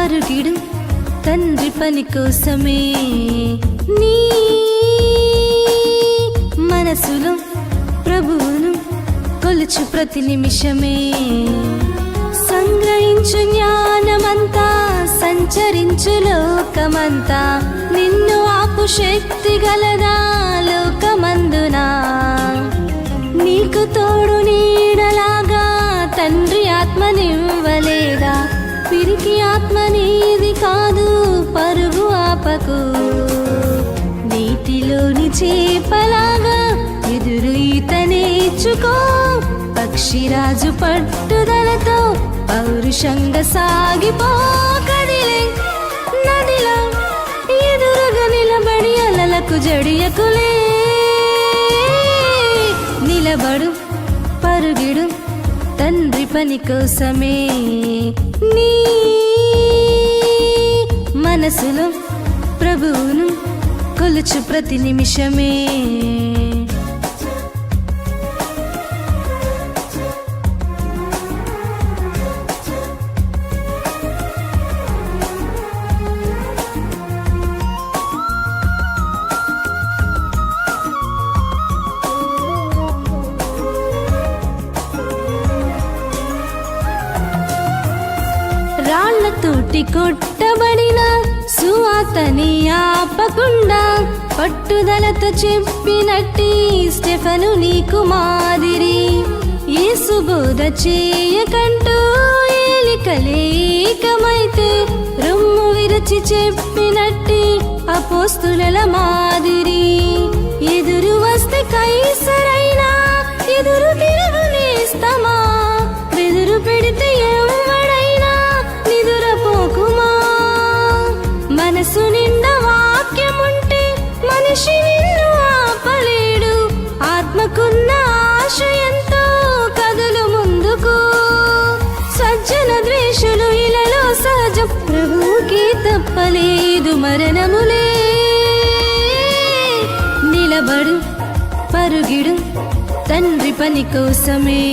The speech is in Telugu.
పరుగిడు తండ్రి పని కోసమే. నీ మనసులో ప్రభువును కొలుచు ప్రతి నిమిషమే. సంగ్రహించు జ్ఞానమంతా, సంచరించు లోకమంతా, నిన్ను ఆపు శక్తి గలదా లోకమందునా. నీకు తోడు నీడలాగా తండ్రి ఆత్మనివ్వలేదా? పిరికి ఆత్మ నీది కాదు, పరుగు ఆపకు. నీటిలోని చేపలాగా ఎదురు ఈత నేర్చుకో. పక్షిరాజు పట్టుదలతో పౌరుషంగా సాగిపో. కదిలే నదిలో ఎదురుగా నిలబడి అలలకు జడియకులే. నిలబడు పరుగిడు తండ్రి పని కోసమే. నీ మనసులో ప్రభువును కొలుచు ప్రతి నిమిషమే. రాళ్లతోటి కొట్టబడిన సువార్తని ఆపకుండా, పట్టుదలతో చెప్పినట్టి స్టెఫను నీకు మాదిరి. యేసు బోధ చేయకంటూ ఏలికలేకమైతే, రొమ్ము విరచి చెప్పినట్టి అపోస్తుల మాదిరి. ఎదురు వస్తే కైసరైనా ఎదురు తిరుగునేస్తమా? బెదురు పెడితే ఎవడైనా నిదురపోకుమా? మనసు నిండా వాక్యముంటే మనిషి నిన్ను ఆపలేడు. ఆత్మకున్న ఆశయంతో కదులు ముందుకు. సజ్జన ద్వేషులు ఇలలో సహజం, ప్రభువుకి తప్పలేదు మరణములే. నిలబడు పరుగిడు తండ్రి పని కోసమే.